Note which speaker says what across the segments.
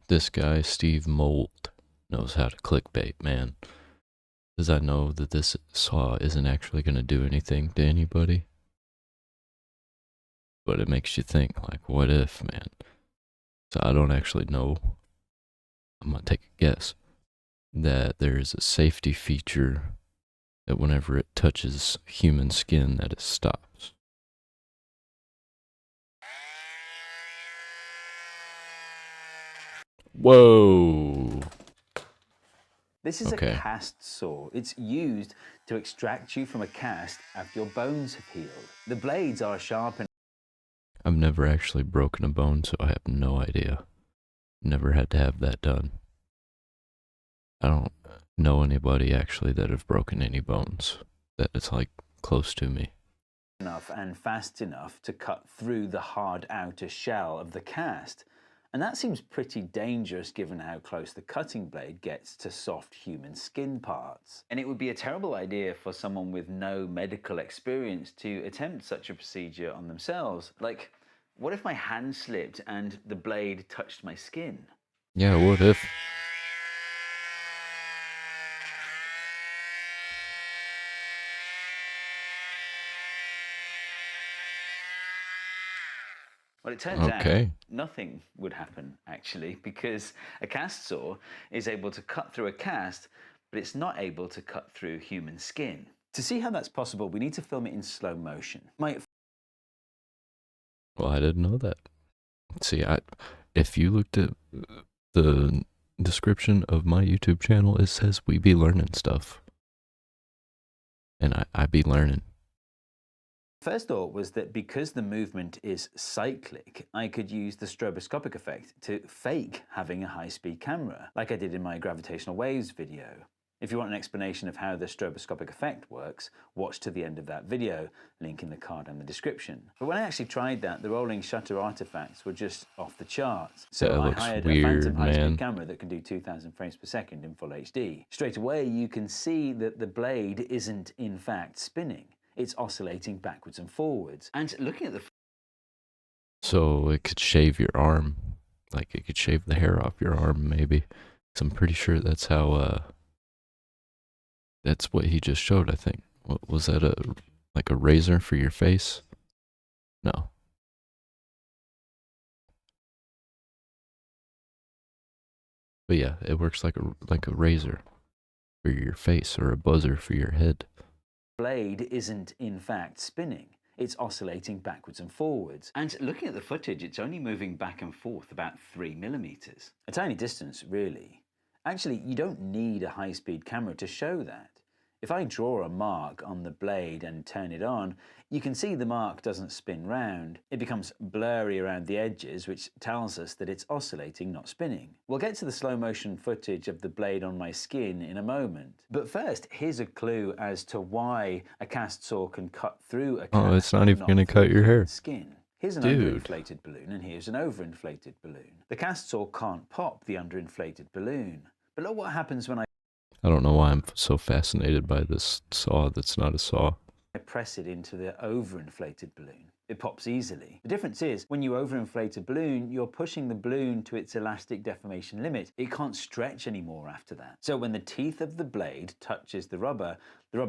Speaker 1: This guy, Steve Molt, knows how to clickbait, man. Does I know that this saw isn't actually going to do anything to anybody? But it makes you think, like, what if, man? So I don't actually know. I'm going to take a guess that there's a safety feature that whenever it touches human skin that it stops. Whoa.
Speaker 2: This is a
Speaker 1: Okay.
Speaker 2: cast saw. It's used to extract you from a cast after your bones have healed. The blades are sharp enough.
Speaker 1: I've never actually broken a bone, so I have no idea. Never had to have that done. I don't know anybody actually that have broken any bones that it's like close to me.
Speaker 2: Enough and fast enough to cut through the hard outer shell of the cast. And that seems pretty dangerous given how close the cutting blade gets to soft human skin parts. And it would be a terrible idea for someone with no medical experience to attempt such a procedure on themselves. Like, what if my hand slipped and the blade touched my skin?
Speaker 1: Yeah, what if?
Speaker 2: Well, it turns out
Speaker 1: Okay.
Speaker 2: nothing would happen, actually, because a cast saw is able to cut through a cast, but it's not able to cut through human skin. To see how that's possible, we need to film it in slow motion.
Speaker 1: Well, I didn't know that. See, if you looked at the description of my YouTube channel, it says we be learning stuff. And I be learning.
Speaker 2: First thought was that because the movement is cyclic, I could use the stroboscopic effect to fake having a high-speed camera, like I did in my gravitational waves video. If you want an explanation of how the stroboscopic effect works, watch to the end of that video, link in the card and the description. But when I actually tried that, the rolling shutter artifacts were just off the charts. So
Speaker 1: That
Speaker 2: I
Speaker 1: looks
Speaker 2: hired a
Speaker 1: weird,
Speaker 2: phantom high-speed
Speaker 1: man.
Speaker 2: camera that can do 2000 frames per second in full HD. Straight away, you can see that the blade isn't in fact spinning. It's oscillating backwards and forwards. And looking at the
Speaker 1: So it could shave your arm. Like it could shave the hair off your arm, maybe. So I'm pretty sure that's how, that's what he just showed, I think. What, was that like a razor for your face? No. But yeah, it works like a razor for your face or a buzzer for your head.
Speaker 2: blade isn't in fact spinning. It's oscillating backwards and forwards. And looking at the footage, it's only moving back and forth about 3 millimeters. A tiny distance, really. Actually, you don't need a high-speed camera to show that. If I draw a mark on the blade and turn it on, you can see the mark doesn't spin round. It becomes blurry around the edges, which tells us that it's oscillating, not spinning. We'll get to the slow motion footage of the blade on my skin in a moment. But first, here's a clue as to why a cast saw can cut through a
Speaker 1: Oh, it's
Speaker 2: cast
Speaker 1: not
Speaker 2: but
Speaker 1: even
Speaker 2: not
Speaker 1: gonna
Speaker 2: through
Speaker 1: cut your
Speaker 2: human
Speaker 1: hair.
Speaker 2: skin. Here's an
Speaker 1: Dude.
Speaker 2: underinflated balloon and here's an overinflated balloon. The cast saw can't pop the underinflated balloon. But look what happens when I
Speaker 1: I don't know why I'm so fascinated by this saw that's not a saw.
Speaker 2: press it into the overinflated balloon. It pops easily. The difference is, when you overinflate a balloon, you're pushing the balloon to its elastic deformation limit. It can't stretch anymore after that. So when the teeth of the blade touches the rubber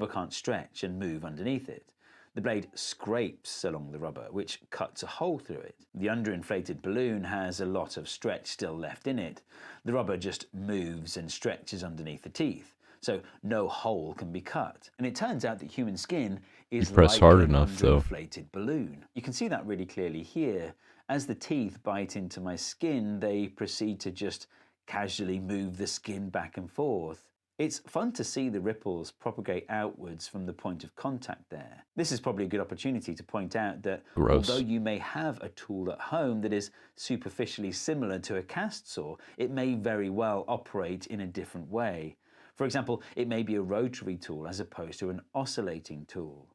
Speaker 2: can't stretch and move underneath it. The blade scrapes along the rubber, which cuts a hole through it. The underinflated balloon has a lot of stretch still left in it. The rubber just moves and stretches underneath the teeth, so no hole can be cut. And it turns out that human skin is
Speaker 1: press
Speaker 2: like
Speaker 1: hard
Speaker 2: an
Speaker 1: enough, though.
Speaker 2: underinflated balloon. You can see that really clearly here. As the teeth bite into my skin, they proceed to just casually move the skin back and forth. It's fun to see the ripples propagate outwards from the point of contact there. This is probably a good opportunity to point out that
Speaker 1: Gross.
Speaker 2: although you may have a tool at home that is superficially similar to a cast saw, it may very well operate in a different way. For example, it may be a rotary tool as opposed to an oscillating tool.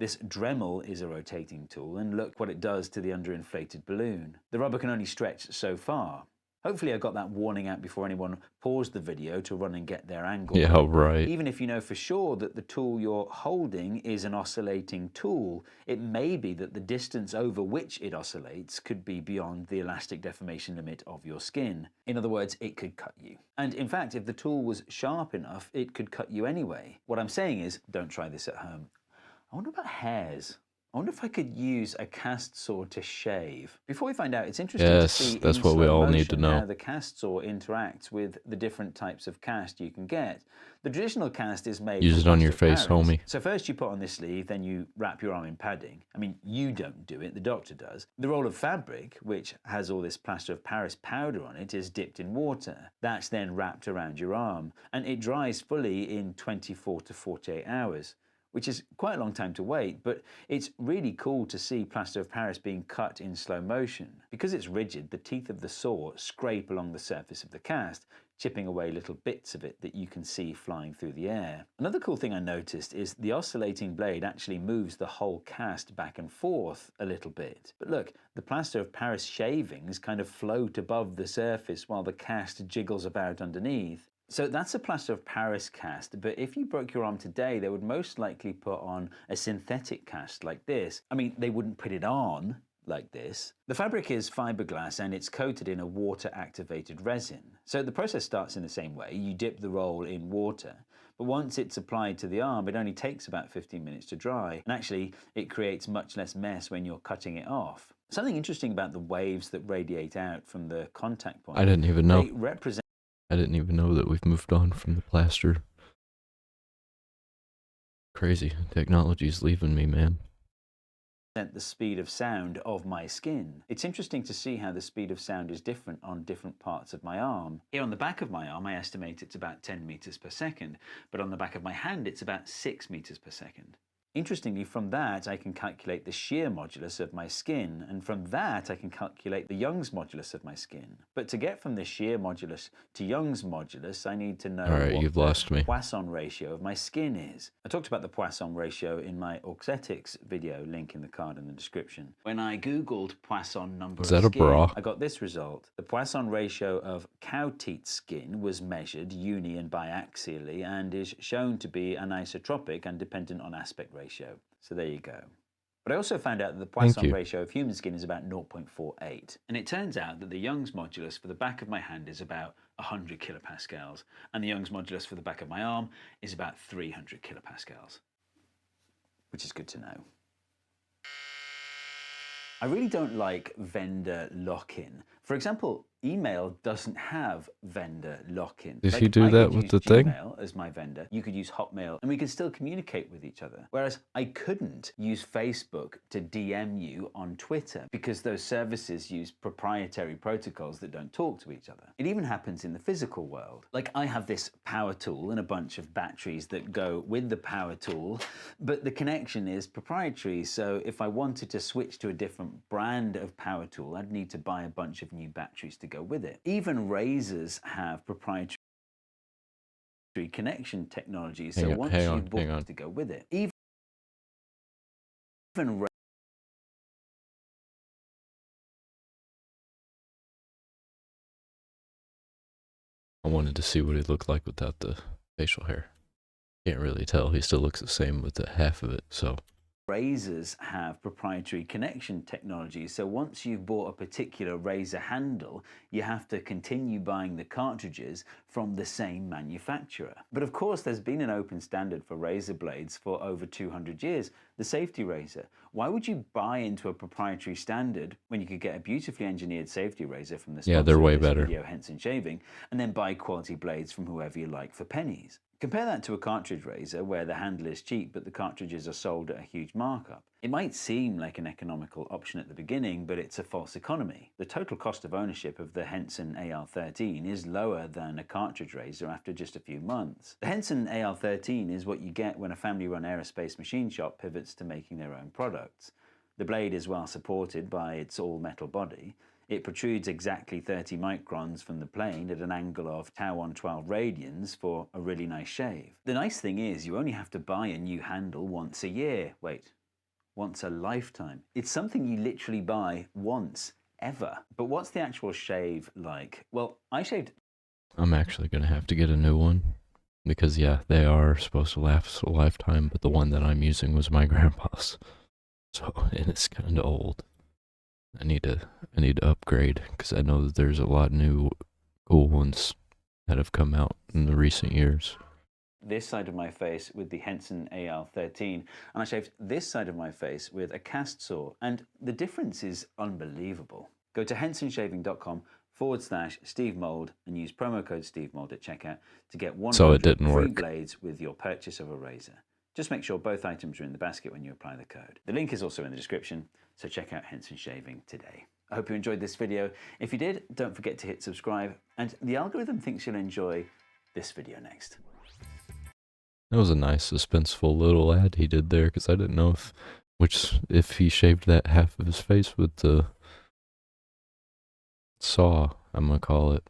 Speaker 2: This Dremel is a rotating tool, and look what it does to the underinflated balloon. The rubber can only stretch so far. Hopefully I got that warning out before anyone paused the video to run and get their angle.
Speaker 1: Yeah, right.
Speaker 2: Even if you know for sure that the tool you're holding is an oscillating tool, it may be that the distance over which it oscillates could be beyond the elastic deformation limit of your skin. In other words, it could cut you. And in fact, if the tool was sharp enough, it could cut you anyway. What I'm saying is, don't try this at home. I wonder about hairs. I wonder if I could use a cast saw to shave. Before we find out, it's interesting to see
Speaker 1: Yes, that's
Speaker 2: in
Speaker 1: what we
Speaker 2: slow
Speaker 1: all need to
Speaker 2: motion how
Speaker 1: know.
Speaker 2: the cast saw interacts with the different types of cast you can get. The traditional cast is made
Speaker 1: Use
Speaker 2: from
Speaker 1: it on your
Speaker 2: plaster
Speaker 1: face,
Speaker 2: of Paris.
Speaker 1: homie.
Speaker 2: So first you put on this sleeve, then you wrap your arm in padding. I mean, you don't do it, the doctor does. The roll of fabric, which has all this plaster of Paris powder on it, is dipped in water. That's then wrapped around your arm, and it dries fully in 24 to 48 hours. Which is quite a long time to wait, but it's really cool to see plaster of Paris being cut in slow motion. Because it's rigid, the teeth of the saw scrape along the surface of the cast, chipping away little bits of it that you can see flying through the air. Another cool thing I noticed is the oscillating blade actually moves the whole cast back and forth a little bit. But look, the plaster of Paris shavings kind of float above the surface while the cast jiggles about underneath. So that's a plaster of Paris cast, but if you broke your arm today, they would most likely put on a synthetic cast like this. I mean, they wouldn't put it on like this. The fabric is fiberglass and it's coated in a water-activated resin. So the process starts in the same way. You dip the roll in water, but once it's applied to the arm, it only takes about 15 minutes to dry. And actually, it creates much less mess when you're cutting it off. Something interesting about the waves that radiate out from the contact point.
Speaker 1: I didn't even know.
Speaker 2: They represent
Speaker 1: I didn't even know that we've moved on from the plaster. Crazy. Technology's leaving me, man.
Speaker 2: the speed of sound of my skin. It's interesting to see how the speed of sound is different on different parts of my arm. Here on the back of my arm, I estimate it's about 10 meters per second, but on the back of my hand, it's about 6 meters per second. Interestingly, from that, I can calculate the shear modulus of my skin, and from that, I can calculate the Young's modulus of my skin. But to get from the shear modulus to Young's modulus, I need to know what
Speaker 1: you've
Speaker 2: the
Speaker 1: lost me.
Speaker 2: Poisson ratio of my skin is. I talked about the Poisson ratio in my Auxetics video, link in the card in the description. When I Googled Poisson number
Speaker 1: Is
Speaker 2: of
Speaker 1: that a
Speaker 2: skin,
Speaker 1: bra?
Speaker 2: I got this result. The Poisson ratio of cow teat skin was measured uni and biaxially and is shown to be anisotropic and dependent on aspect ratio. So there you go. But I also found out that the Poisson ratio of human skin is about 0.48. And it turns out that the Young's modulus for the back of my hand is about 100 kilopascals, and the Young's modulus for the back of my arm is about 300 kilopascals, which is good to know. I really don't like vendor lock-in. For example, email doesn't have vendor lock-in.
Speaker 1: Did he do that with the thing?
Speaker 2: Gmail as my vendor. You could use Hotmail, and we could still communicate with each other. Whereas I couldn't use Facebook to DM you on Twitter because those services use proprietary protocols that don't talk to each other. It even happens in the physical world. Like I have this power tool and a bunch of batteries that go with the power tool, but the connection is proprietary. So if I wanted to switch to a different brand of power tool, I'd need to buy a bunch of new batteries to go with it. Even razors have proprietary connection technology, so once you've bought it to go with it. Even
Speaker 1: I wanted to see what he looked like without the facial hair. Can't really tell. He still looks the same with the half of it, so.
Speaker 2: razors have proprietary connection technology, so once you've bought a particular razor handle, you have to continue buying the cartridges from the same manufacturer. But of course, there's been an open standard for razor blades for over 200 years, the safety razor. Why would you buy into a proprietary standard when you could get a beautifully engineered safety razor from the sponsor
Speaker 1: they're way
Speaker 2: of this
Speaker 1: better.
Speaker 2: video, Henson Shaving, and then buy quality blades from whoever you like for pennies? Compare that to a cartridge razor where the handle is cheap but the cartridges are sold at a huge markup. It might seem like an economical option at the beginning, but it's a false economy. The total cost of ownership of the Henson AR13 is lower than a cartridge razor after just a few months. The Henson AR13 is what you get when a family-run aerospace machine shop pivots to making their own products. The blade is well supported by its all-metal body. It protrudes exactly 30 microns from the plane at an angle of tau 112 radians for a really nice shave. The nice thing is you only have to buy a new handle once a year. Wait, once a lifetime. It's something you literally buy once ever. But what's the actual shave like? Well, I shaved.
Speaker 1: I'm actually gonna have to get a new one because yeah, they are supposed to last a lifetime, but the one that I'm using was my grandpa's, so and it's kind of old. I need to upgrade because I know that there's a lot new cool ones that have come out in the recent years.
Speaker 2: This side of my face with the Henson AL13, and I shaved this side of my face with a cast saw, and the difference is unbelievable. Go to hensonshaving.com/Steve Mould and use promo code Steve Mould at checkout to get 100 free blades with your purchase of a razor. Just make sure both items are in the basket when you apply the code. The link is also in the description, so check out Henson Shaving today. I hope you enjoyed this video. If you did, don't forget to hit subscribe, and the algorithm thinks you'll enjoy this video next.
Speaker 1: That was a nice suspenseful little ad he did there because I didn't know if he shaved that half of his face with the saw, I'm gonna call it.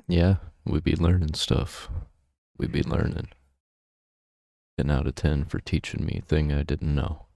Speaker 1: Yeah, we'd be learning stuff. We'd be learning. 10 out of 10 for teaching me a thing I didn't know.